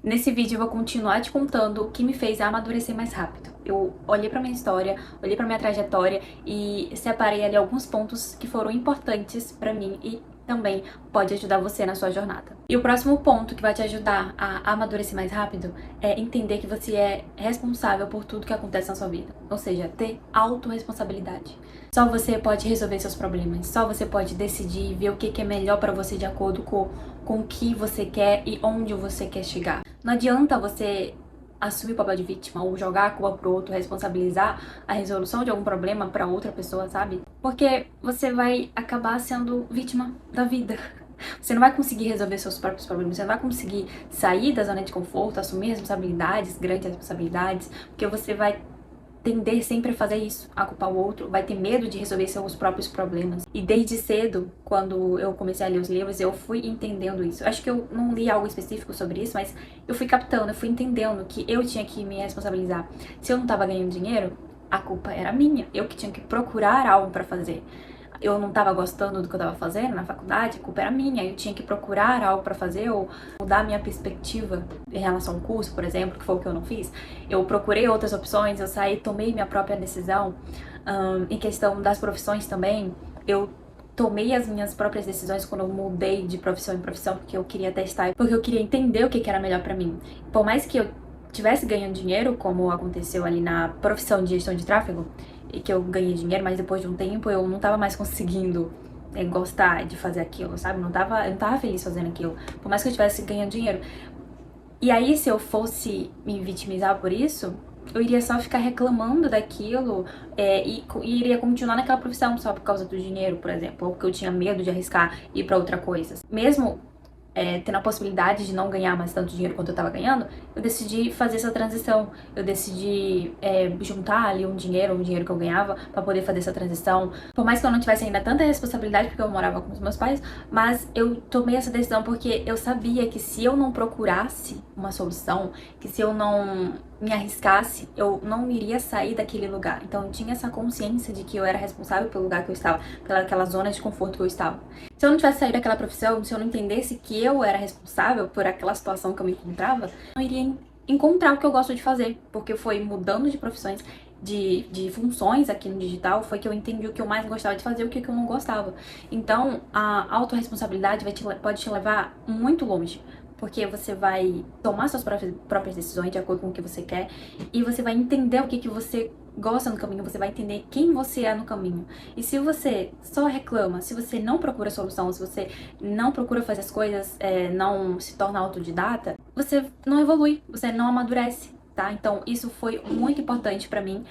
Nesse vídeo eu vou continuar te contando o que me fez amadurecer mais rápido. Eu olhei pra minha história, olhei pra minha trajetória e separei ali alguns pontos que foram importantes pra mim e também pode ajudar você na sua jornada. E o próximo ponto que vai te ajudar a amadurecer mais rápido é entender que você é responsável por tudo que acontece na sua vida. Ou seja, ter autorresponsabilidade. Só você pode resolver seus problemas, só você pode decidir, ver o que é melhor pra você de acordo com o que você quer e onde você quer chegar. Não adianta você assumir o papel de vítima ou jogar a culpa pro outro, responsabilizar a resolução de algum problema pra outra pessoa, sabe? Porque você vai acabar sendo vítima da vida. Você não vai conseguir resolver seus próprios problemas, você não vai conseguir sair da zona de conforto, assumir responsabilidades, grandes responsabilidades, porque você vai tender sempre a fazer isso, a culpar o outro, vai ter medo de resolver seus próprios problemas. E desde cedo, quando eu comecei a ler os livros, eu fui entendendo isso. Acho que eu não li algo específico sobre isso, mas eu fui captando, eu fui entendendo que eu tinha que me responsabilizar. Se eu não tava ganhando dinheiro, a culpa era minha. Eu que tinha que procurar algo pra fazer. Eu não tava gostando do que eu tava fazendo na faculdade, a culpa era minha. Eu tinha que procurar algo pra fazer ou mudar minha perspectiva em relação ao curso, por exemplo, que foi o que eu não fiz. Eu procurei outras opções, eu saí, tomei minha própria decisão. Em questão das profissões também, eu tomei as minhas próprias decisões quando eu mudei de profissão em profissão, porque eu queria testar, porque eu queria entender o que era melhor pra mim. Por mais que eu tivesse ganhando dinheiro, como aconteceu ali na profissão de gestão de tráfego, e que eu ganhei dinheiro, mas depois de um tempo eu não tava mais conseguindo gostar de fazer aquilo, sabe? Eu não tava feliz fazendo aquilo, por mais que eu estivesse ganhando dinheiro. E aí, se eu fosse me vitimizar por isso, eu iria só ficar reclamando daquilo e iria continuar naquela profissão só por causa do dinheiro, por exemplo, ou porque eu tinha medo de arriscar ir pra outra coisa. Mesmo tendo a possibilidade de não ganhar mais tanto dinheiro quanto eu tava ganhando, eu decidi fazer essa transição. Eu decidi juntar ali um dinheiro que eu ganhava pra poder fazer essa transição. Por mais que eu não tivesse ainda tanta responsabilidade, porque eu morava com os meus pais, mas eu tomei essa decisão porque eu sabia que se eu não procurasse uma solução, que se eu não me arriscasse, eu não iria sair daquele lugar. Então eu tinha essa consciência de que eu era responsável pelo lugar que eu estava, pelaquela zona de conforto que eu estava. Se eu não tivesse saído daquela profissão, se eu não entendesse que eu era responsável por aquela situação que eu me encontrava, eu não iria encontrar o que eu gosto de fazer, porque foi mudando de profissões, de funções aqui no digital, foi que eu entendi o que eu mais gostava de fazer e o que eu não gostava. Então, a autorresponsabilidade pode te levar muito longe, porque você vai tomar suas próprias decisões de acordo com o que você quer e você vai entender o que você gosta no caminho, você vai entender quem você é no caminho. E se você só reclama, se você não procura solução, se você não procura fazer as coisas, não se torna autodidata, você não evolui, você não amadurece, tá? Então isso foi muito importante pra mim,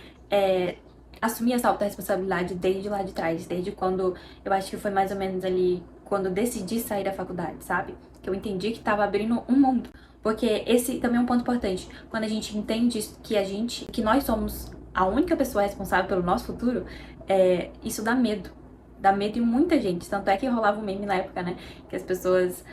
assumir essa autorresponsabilidade desde lá de trás, desde quando, eu acho que foi mais ou menos ali, quando eu decidi sair da faculdade, sabe? Que eu entendi que tava abrindo um mundo. Porque esse também é um ponto importante. Quando a gente entende que nós somos a única pessoa responsável pelo nosso futuro, isso dá medo. Dá medo em muita gente. Tanto é que rolava um meme na época, né? Que as pessoas,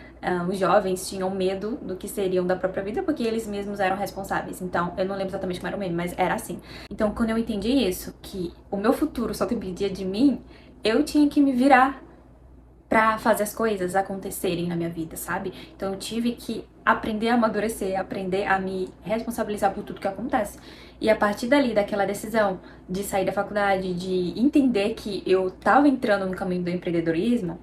os jovens, tinham medo do que seriam da própria vida porque eles mesmos eram responsáveis. Então, eu não lembro exatamente como era o meme, mas era assim. Então, quando eu entendi isso, que o meu futuro só dependia de mim, eu tinha que me virar pra fazer as coisas acontecerem na minha vida, sabe? Então eu tive que aprender a amadurecer, aprender a me responsabilizar por tudo que acontece. E a partir dali, daquela decisão de sair da faculdade, de entender que eu tava entrando no caminho do empreendedorismo,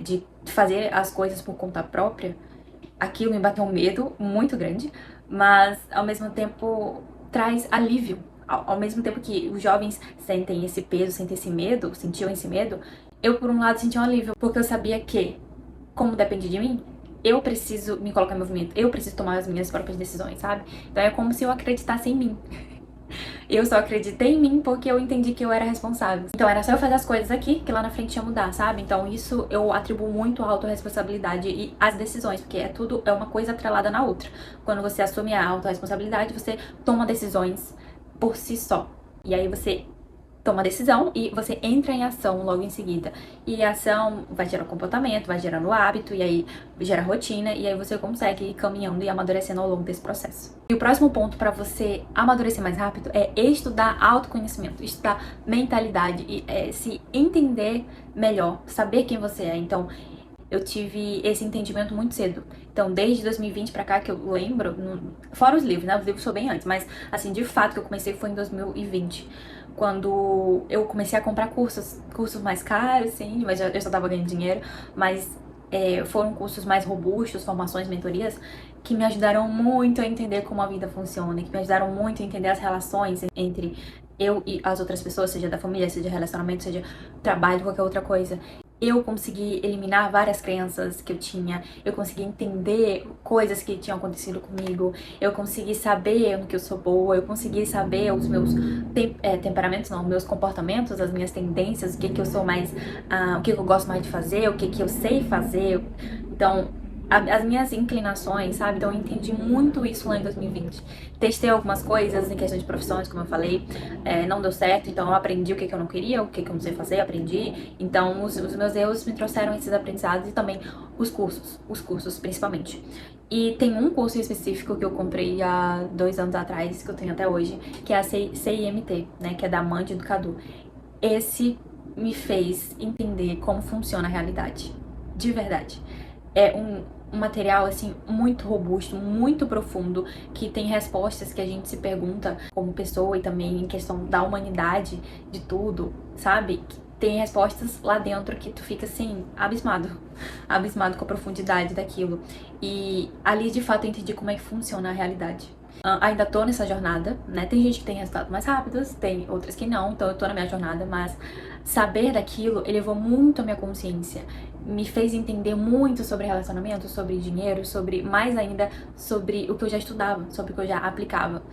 de fazer as coisas por conta própria, aquilo me bateu um medo muito grande, mas ao mesmo tempo traz alívio. Ao mesmo tempo que os jovens sentem esse peso, sentem esse medo, sentiam esse medo, eu, por um lado, senti um alívio, porque eu sabia que, como depende de mim, eu preciso me colocar em movimento, eu preciso tomar as minhas próprias decisões, sabe? Então é como se eu acreditasse em mim. Eu só acreditei em mim porque eu entendi que eu era responsável. Então era só eu fazer as coisas aqui, que lá na frente ia mudar, sabe? Então isso eu atribuo muito à autorresponsabilidade e às decisões, porque é uma coisa atrelada na outra. Quando você assume a autorresponsabilidade, você toma decisões por si só. E aí você toma decisão e você entra em ação logo em seguida. E a ação vai gerando comportamento, vai gerando hábito, e aí gera rotina, e aí você consegue ir caminhando e amadurecendo ao longo desse processo. E o próximo ponto para você amadurecer mais rápido é estudar autoconhecimento, estudar mentalidade e se entender melhor, saber quem você é. Então, eu tive esse entendimento muito cedo. Então, desde 2020 pra cá, que eu lembro, fora os livros, né? Os livros foi bem antes, mas, assim, de fato, que eu comecei foi em 2020. Quando eu comecei a comprar cursos mais caros, sim, mas eu já tava ganhando dinheiro, mas foram cursos mais robustos, formações, mentorias, que me ajudaram muito a entender como a vida funciona, que me ajudaram muito a entender as relações entre eu e as outras pessoas, seja da família, seja relacionamento, seja trabalho, qualquer outra coisa. Eu consegui eliminar várias crenças que eu tinha, eu consegui entender coisas que tinham acontecido comigo, eu consegui saber no que eu sou boa, eu consegui saber os meus temperamentos, não, meus comportamentos, as minhas tendências, o que eu sou mais, o que eu gosto mais de fazer, o que eu sei fazer. Então, as minhas inclinações, sabe? Então eu entendi muito isso lá em 2020. Testei algumas coisas em questão de profissões, como eu falei, não deu certo, então eu aprendi o que eu não queria, o que eu não sei fazer, aprendi. Então os meus erros me trouxeram esses aprendizados e também os cursos principalmente. E tem um curso específico que eu comprei há 2 anos atrás, que eu tenho até hoje, que é a CIMT, né? Que é da Mandy e do Cadu. Esse me fez entender como funciona a realidade, de verdade. É um material, assim, muito robusto, muito profundo, que tem respostas que a gente se pergunta como pessoa e também em questão da humanidade, de tudo, sabe? Tem respostas lá dentro que tu fica, assim, abismado com a profundidade daquilo. E ali, de fato, eu entendi como é que funciona a realidade. Ainda tô nessa jornada, né? Tem gente que tem resultados mais rápidos, tem outras que não, então eu tô na minha jornada, mas saber daquilo elevou muito a minha consciência, me fez entender muito sobre relacionamento, sobre dinheiro, sobre, mais ainda, sobre o que eu já estudava, sobre o que eu já aplicava.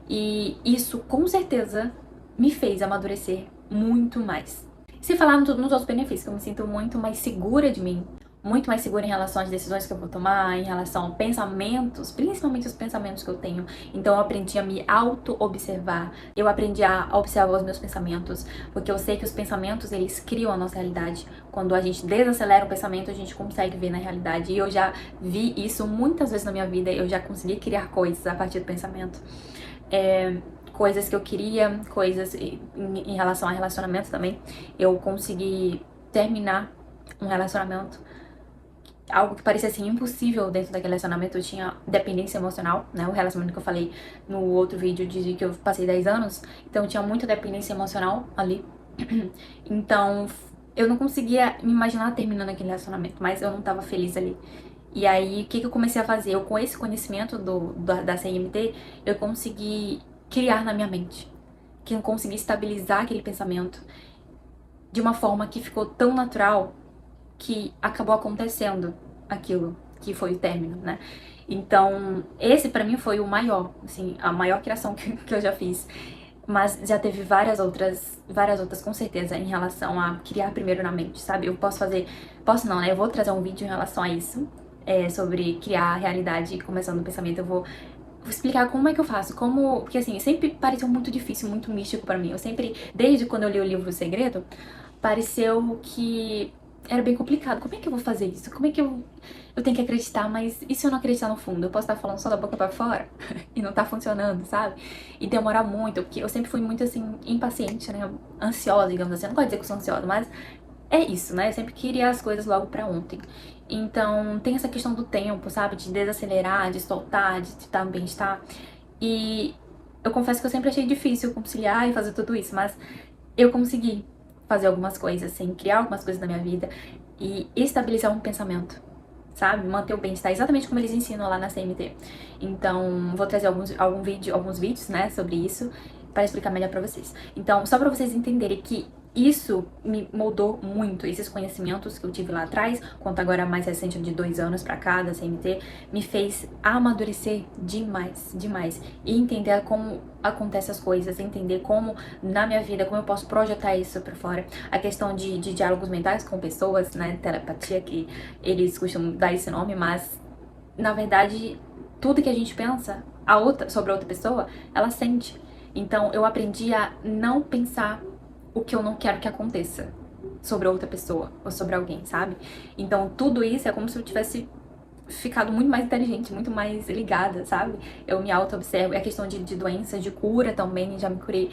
E isso, com certeza, me fez amadurecer muito mais. Se falar nos outros benefícios, eu me sinto muito mais segura de mim, muito mais segura em relação às decisões que eu vou tomar, em relação a pensamentos, principalmente os pensamentos que eu tenho. Então eu aprendi a me auto-observar, eu aprendi a observar os meus pensamentos, porque eu sei que os pensamentos, eles criam a nossa realidade. Quando a gente desacelera o pensamento, a gente consegue ver na realidade. E eu já vi isso muitas vezes na minha vida, eu já consegui criar coisas a partir do pensamento. Coisas que eu queria, coisas em relação a relacionamento também. Eu consegui terminar um relacionamento, algo que parecia assim impossível dentro daquele relacionamento. Eu tinha dependência emocional, né? O relacionamento que eu falei no outro vídeo de que eu passei 10 anos, então eu tinha muita dependência emocional ali. Então eu não conseguia me imaginar terminando aquele relacionamento, mas eu não tava feliz ali. E aí, o que eu comecei a fazer? Eu, com esse conhecimento da CIMT, eu consegui criar na minha mente, que eu consegui estabilizar aquele pensamento de uma forma que ficou tão natural que acabou acontecendo aquilo que foi o término, né? Então, esse pra mim foi o maior, assim, a maior criação que eu já fiz. Mas já teve várias outras com certeza, em relação a criar primeiro na mente, sabe? Eu posso não, né? Eu vou trazer um vídeo em relação a isso, sobre criar a realidade começando no pensamento. Eu vou explicar como é que eu faço, porque assim, sempre pareceu muito difícil, muito místico pra mim. Eu sempre, desde quando eu li o livro O Segredo, pareceu que era bem complicado. Como é que eu vou fazer isso? Como é que eu tenho que acreditar, mas e se eu não acreditar no fundo? Eu posso estar falando só da boca pra fora e não tá funcionando, sabe? E demorar muito, porque eu sempre fui muito, assim, impaciente, né? Ansiosa, digamos assim. Eu não gosto de dizer que eu sou ansiosa, mas é isso, né? Eu sempre queria as coisas logo pra ontem. Então, tem essa questão do tempo, sabe? De desacelerar, de soltar, de estar no bem-estar. E eu confesso que eu sempre achei difícil conciliar e fazer tudo isso, mas eu consegui fazer algumas coisas, assim, criar algumas coisas na minha vida e estabilizar um pensamento, sabe? Manter o bem-estar, exatamente como eles ensinam lá na CMT. Então, vou trazer alguns vídeos, né, sobre isso, para explicar melhor pra vocês. Então, só pra vocês entenderem que isso me moldou muito, esses conhecimentos que eu tive lá atrás, quanto agora mais recente, de 2 anos pra cá, da CMT, me fez amadurecer demais, demais. E entender como acontecem as coisas, entender como, na minha vida, como eu posso projetar isso pra fora. A questão de diálogos mentais com pessoas, né, telepatia, que eles costumam dar esse nome, mas, na verdade, tudo que a gente pensa sobre a outra pessoa, ela sente. Então, eu aprendi a não pensar o que eu não quero que aconteça sobre outra pessoa ou sobre alguém, sabe? Então, tudo isso é como se eu tivesse ficado muito mais inteligente, muito mais ligada, sabe? Eu me auto-observo. É questão de doença, de cura também, já me curei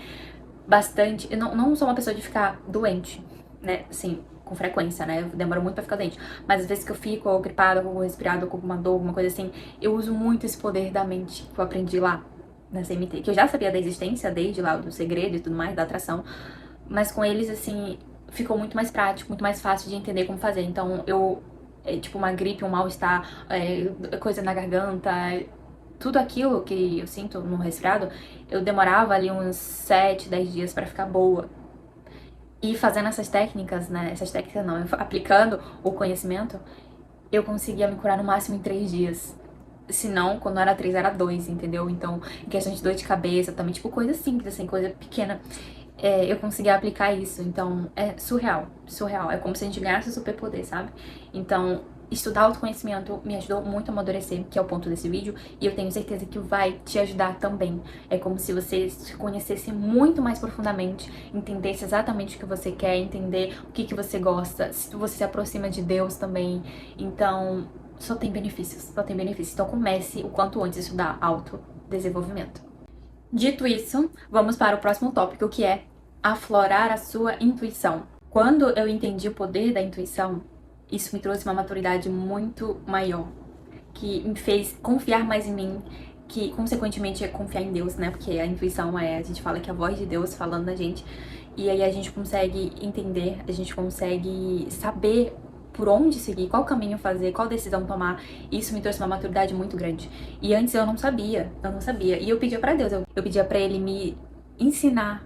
bastante. Eu não sou uma pessoa de ficar doente, né? Assim, com frequência, né? Demora muito pra ficar doente. Mas às vezes que eu fico ou gripada, ou resfriada, ou com alguma dor, alguma coisa assim, eu uso muito esse poder da mente que eu aprendi lá na CMT. Que eu já sabia da existência desde lá, do segredo e tudo mais, da atração. Mas com eles, assim, ficou muito mais prático, muito mais fácil de entender como fazer. Então tipo uma gripe, um mal-estar, coisa na garganta, tudo aquilo que eu sinto no resfriado, eu demorava ali uns 7, 10 dias pra ficar boa. E fazendo essas técnicas, né? Essas técnicas não, aplicando o conhecimento, eu conseguia me curar no máximo em 3 dias. Se não, quando era 3, era 2, entendeu? Então, em questão de dor de cabeça também, tipo, coisa simples, assim, coisa pequena, eu conseguia aplicar isso. Então, é surreal, surreal. É como se a gente ganhasse superpoder, sabe? Então, estudar autoconhecimento me ajudou muito a amadurecer, que é o ponto desse vídeo, e eu tenho certeza que vai te ajudar também. É como se você se conhecesse muito mais profundamente, entendesse exatamente o que você quer, entender o que você gosta, se você se aproxima de Deus também. Então, só tem benefícios, só tem benefícios. Então comece o quanto antes a estudar autodesenvolvimento. Dito isso, vamos para o próximo tópico, que é aflorar a sua intuição. Quando eu entendi o poder da intuição, isso me trouxe uma maturidade muito maior, que me fez confiar mais em mim, que consequentemente é confiar em Deus, né? Porque a intuição a gente fala que é a voz de Deus falando na gente, e aí a gente consegue entender, a gente consegue saber por onde seguir, qual caminho fazer, qual decisão tomar. Isso me trouxe uma maturidade muito grande. E antes eu não sabia. E eu pedia pra Deus, eu pedia pra Ele me ensinar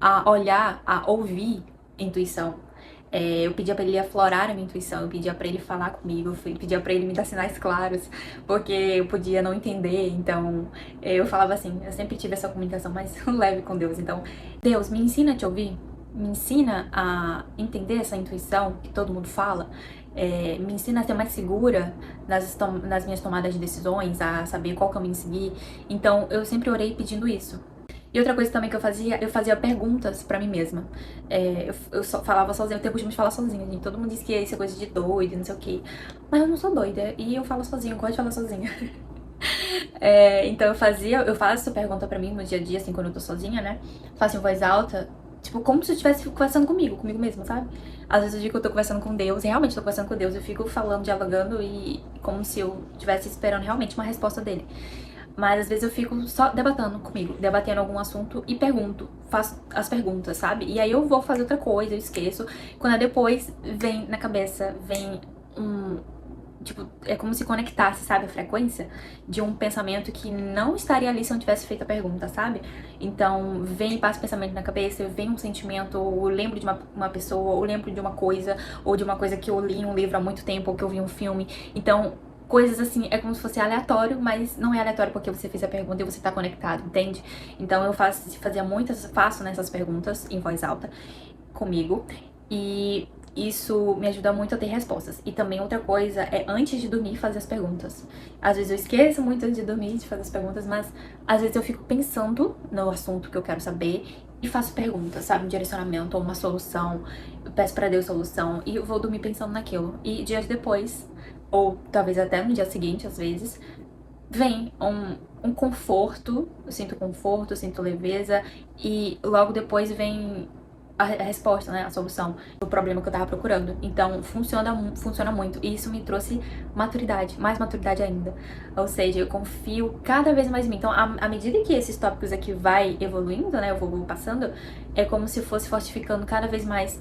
a olhar, a ouvir intuição. Eu pedia pra ele aflorar a minha intuição, eu pedia pra ele falar comigo, eu pedia pra ele me dar sinais claros, porque eu podia não entender, então eu falava assim, eu sempre tive essa comunicação mais leve com Deus, então, Deus, me ensina a te ouvir, me ensina a entender essa intuição que todo mundo fala, me ensina a ser mais segura nas minhas tomadas de decisões, a saber qual caminho seguir, então eu sempre orei pedindo isso. E outra coisa também que eu fazia perguntas pra mim mesma. Eu só falava sozinha, eu tenho o costume de falar sozinha, gente. Todo mundo diz que isso é coisa de doida, não sei o quê. Mas eu não sou doida, e eu falo sozinha, eu gosto de falar sozinha. Então eu faço essa pergunta pra mim no dia a dia, assim, quando eu tô sozinha, né? Faço em voz alta, tipo, como se eu estivesse conversando comigo mesma, sabe? Às vezes eu digo que eu tô conversando com Deus, e realmente tô conversando com Deus, eu fico falando, dialogando, e como se eu estivesse esperando realmente uma resposta dele. Mas às vezes eu fico só debatendo comigo, debatendo algum assunto e pergunto, faço as perguntas, sabe? E aí eu vou fazer outra coisa, eu esqueço. Quando é depois, vem na cabeça, vem tipo, é como se conectasse, sabe, a frequência de um pensamento que não estaria ali se eu não tivesse feito a pergunta, sabe? Então, vem e passa o pensamento na cabeça, vem um sentimento, ou eu lembro de uma pessoa, ou lembro de uma coisa, ou de uma coisa que eu li em um livro há muito tempo, ou que eu vi um filme. Então, coisas assim, é como se fosse aleatório, mas não é aleatório porque você fez a pergunta e você tá conectado, entende? Então eu faço nessas perguntas em voz alta comigo, e isso me ajuda muito a ter respostas. E também outra coisa é antes de dormir fazer as perguntas. Às vezes eu esqueço muito antes de dormir de fazer as perguntas, mas às vezes eu fico pensando no assunto que eu quero saber e faço perguntas, sabe? Um direcionamento ou uma solução. Eu peço pra Deus solução e eu vou dormir pensando naquilo. E dias depois, ou talvez até no dia seguinte, às vezes, vem um conforto, eu sinto leveza, e logo depois vem a resposta, né, a solução do problema que eu tava procurando. Então, funciona muito, e isso me trouxe maturidade, mais maturidade ainda. Ou seja, eu confio cada vez mais em mim. Então, à medida que esses tópicos aqui vai evoluindo, né, eu vou passando, é como se fosse fortificando cada vez mais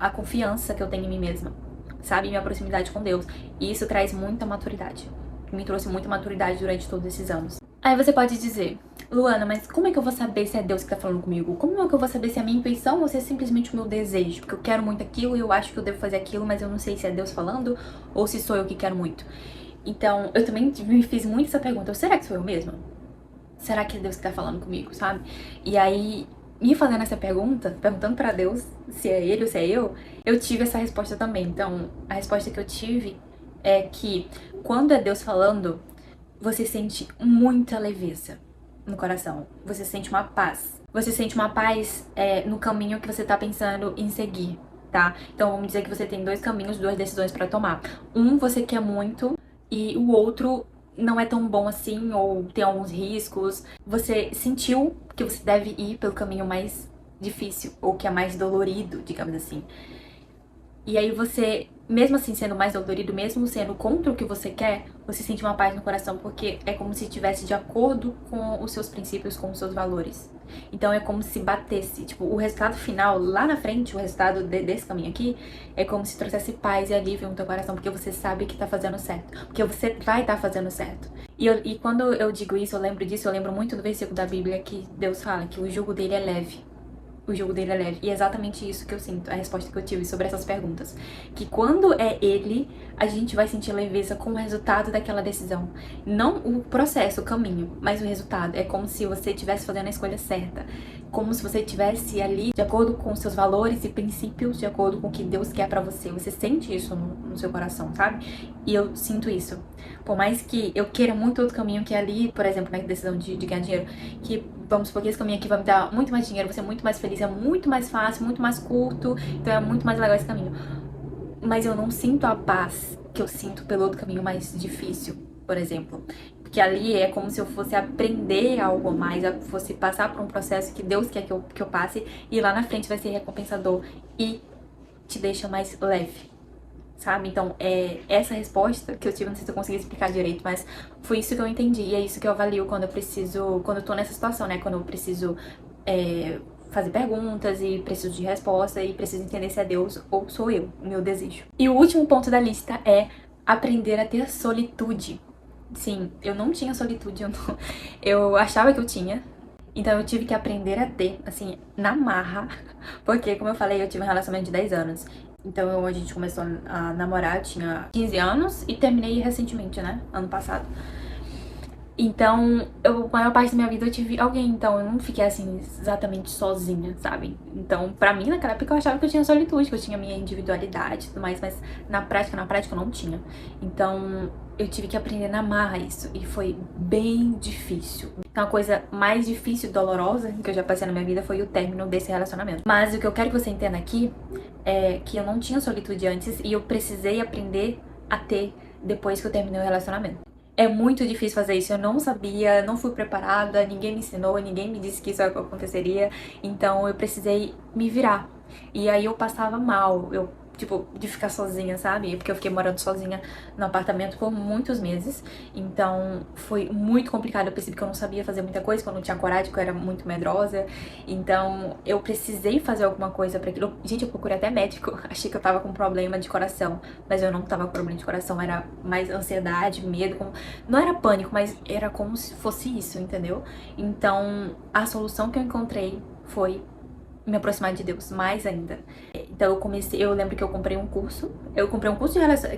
a confiança que eu tenho em mim mesma, sabe? Minha proximidade com Deus. E isso traz muita maturidade. Me trouxe muita maturidade durante todos esses anos. Aí você pode dizer, Luana, mas como é que eu vou saber se é Deus que tá falando comigo? Como é que eu vou saber se é a minha intuição ou se é simplesmente o meu desejo? Porque eu quero muito aquilo e eu acho que eu devo fazer aquilo, mas eu não sei se é Deus falando ou se sou eu que quero muito. Então, eu também me fiz muito essa pergunta. Será que sou eu mesma? Será que é Deus que tá falando comigo, sabe? E aí, me fazendo essa pergunta, perguntando pra Deus se é Ele ou se é eu tive essa resposta também. Então, a resposta que eu tive é que quando é Deus falando, você sente muita leveza no coração. Você sente uma paz. Você sente uma paz no caminho que você tá pensando em seguir, tá? Então, vamos dizer que você tem 2 caminhos, 2 decisões pra tomar. Um você quer muito e o outro não é tão bom assim, ou tem alguns riscos. Você sentiu que você deve ir pelo caminho mais difícil, ou que é mais dolorido, digamos assim. E aí você, mesmo assim sendo mais dolorido, mesmo sendo contra o que você quer, você sente uma paz no coração, porque é como se estivesse de acordo com os seus princípios, com os seus valores. Então é como se batesse, tipo, o resultado final, lá na frente, o resultado desse caminho aqui, é como se trouxesse paz e alívio no teu coração, porque você sabe que tá fazendo certo, porque você vai estar fazendo certo. E quando eu digo isso, eu lembro disso, eu lembro muito do versículo da Bíblia que Deus fala que o jugo dele é leve. O jogo dele é leve. E é exatamente isso que eu sinto, a resposta que eu tive sobre essas perguntas. Que quando é ele, a gente vai sentir leveza com o resultado daquela decisão. Não o processo, o caminho, mas o resultado. É como se você estivesse fazendo a escolha certa. Como se você estivesse ali de acordo com seus valores e princípios, de acordo com o que Deus quer pra você. Você sente isso no seu coração, sabe? E eu sinto isso. Por mais que eu queira muito outro caminho que é ali, por exemplo, na decisão de ganhar dinheiro, que vamos supor que esse caminho aqui vai me dar muito mais dinheiro, vou ser muito mais feliz, é muito mais fácil, muito mais curto, então é muito mais legal esse caminho. Mas eu não sinto a paz que eu sinto pelo outro caminho mais difícil, por exemplo. Porque ali é como se eu fosse aprender algo a mais, eu fosse passar por um processo que Deus quer que eu passe, e lá na frente vai ser recompensador e te deixa mais leve. Sabe? Então, é essa resposta que eu tive, não sei se eu consegui explicar direito, mas foi isso que eu entendi. E é isso que eu avalio quando eu tô nessa situação, né? Quando eu preciso fazer perguntas e preciso de resposta e preciso entender se é Deus ou sou eu, o meu desejo. E o último ponto da lista é aprender a ter solitude. Sim, eu não tinha solitude, eu achava que eu tinha. Então eu tive que aprender a ter, assim, na marra. Porque, como eu falei, eu tive um relacionamento de 10 anos. Então a gente começou a namorar, eu tinha 15 anos e terminei recentemente, né? Ano passado. Então, a maior parte da minha vida eu tive alguém, então eu não fiquei assim exatamente sozinha, sabe? Então, pra mim, naquela época eu achava que eu tinha solitude, que eu tinha minha individualidade e tudo mais, mas na prática eu não tinha. Então, eu tive que aprender na marra isso, e foi bem difícil. Então, a coisa mais difícil e dolorosa que eu já passei na minha vida foi o término desse relacionamento. Mas o que eu quero que você entenda aqui é que eu não tinha solitude antes e eu precisei aprender a ter depois que eu terminei o relacionamento. É muito difícil fazer isso, eu não sabia, não fui preparada, ninguém me ensinou, ninguém me disse que isso aconteceria, então eu precisei me virar. E aí eu passava mal, tipo, de ficar sozinha, sabe? Porque eu fiquei morando sozinha no apartamento por muitos meses, então foi muito complicado. Eu percebi que eu não sabia fazer muita coisa, que eu não tinha coragem, que eu era muito medrosa, então eu precisei fazer alguma coisa pra aquilo. Gente, eu procurei até médico, achei que eu tava com problema de coração, mas eu não tava com problema de coração, era mais ansiedade, medo, não era pânico, mas era como se fosse isso, entendeu? Então a solução que eu encontrei foi me aproximar de Deus mais ainda. Então eu lembro que eu comprei um curso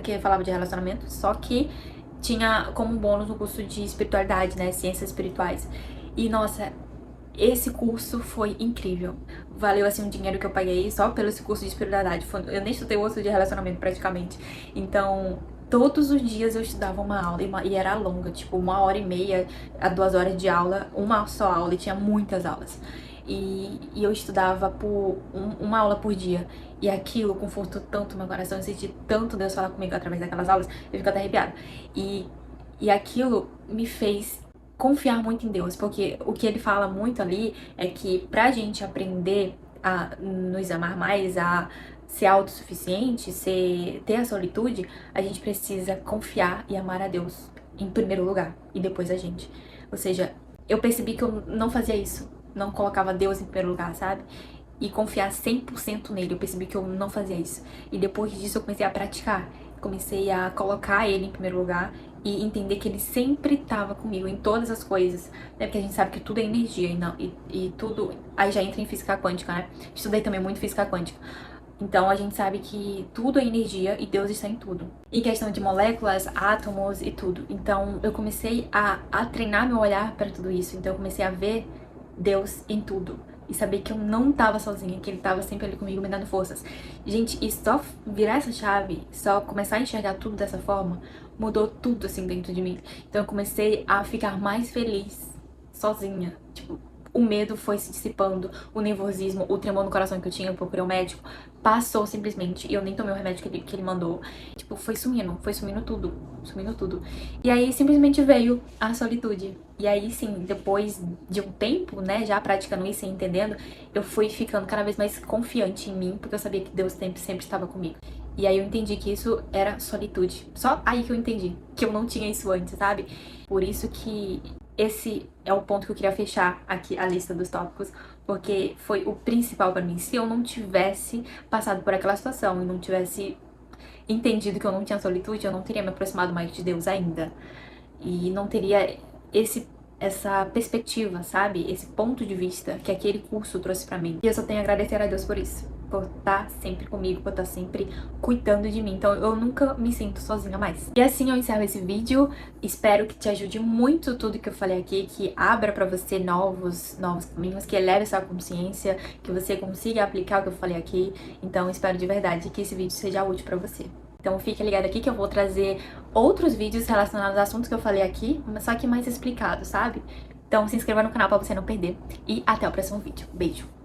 que falava de relacionamento, só que tinha como bônus um curso de espiritualidade, né, ciências espirituais. E nossa, esse curso foi incrível. Valeu assim um dinheiro que eu paguei só pelo esse curso de espiritualidade. Eu nem estudei o outro de relacionamento praticamente. Então, todos os dias eu estudava uma aula e era longa, tipo 1h30 a 2 horas de aula, uma só aula, e tinha muitas aulas. E eu estudava por uma aula por dia. E aquilo confortou tanto meu coração, eu senti tanto Deus falar comigo através daquelas aulas, eu fico até arrepiada. E aquilo me fez confiar muito em Deus, porque o que ele fala muito ali é que pra gente aprender a nos amar mais, a ser autossuficiente, ter a solitude, a gente precisa confiar e amar a Deus em primeiro lugar e depois a gente. Ou seja, eu percebi que eu não fazia isso, não colocava Deus em primeiro lugar, sabe? E confiar 100% nele. Eu percebi que eu não fazia isso. E depois disso eu comecei a praticar. Comecei a colocar ele em primeiro lugar e entender que ele sempre estava comigo em todas as coisas, né? Porque a gente sabe que tudo é energia e tudo... Aí já entra em física quântica, né? Estudei também muito física quântica. Então a gente sabe que tudo é energia e Deus está em tudo. Em questão de moléculas, átomos e tudo. Então eu comecei a treinar meu olhar para tudo isso. Então eu comecei a ver Deus em tudo. E saber que eu não tava sozinha, que ele tava sempre ali comigo, me dando forças. Gente, e só virar essa chave, só começar a enxergar tudo dessa forma, mudou tudo assim dentro de mim. Então eu comecei a ficar mais feliz sozinha. Tipo, o medo foi se dissipando, o nervosismo, o tremor no coração que eu tinha, eu procurei um médico, passou simplesmente, e eu nem tomei o remédio que ele mandou. Tipo, foi sumindo tudo. E aí simplesmente veio a solitude. E aí sim, depois de um tempo, né, já praticando isso e entendendo, eu fui ficando cada vez mais confiante em mim, porque eu sabia que Deus sempre estava comigo. E aí eu entendi que isso era solitude. Só aí que eu entendi que eu não tinha isso antes, sabe? Por isso que esse é o ponto que eu queria fechar aqui a lista dos tópicos, porque foi o principal pra mim. Se eu não tivesse passado por aquela situação e não tivesse entendido que eu não tinha solitude, eu não teria me aproximado mais de Deus ainda. E não teria essa perspectiva, sabe? Esse ponto de vista que aquele curso trouxe pra mim. E eu só tenho a agradecer a Deus por isso. Por estar sempre comigo, por estar sempre cuidando de mim. Então eu nunca me sinto sozinha mais. E assim eu encerro esse vídeo. Espero que te ajude muito tudo que eu falei aqui, que abra pra você novos caminhos, que eleve sua consciência, que você consiga aplicar o que eu falei aqui. Então espero de verdade que esse vídeo seja útil pra você. Então fica ligado aqui que eu vou trazer outros vídeos relacionados aos assuntos que eu falei aqui, só que mais explicados, sabe? Então se inscreva no canal pra você não perder. E até o próximo vídeo. Beijo!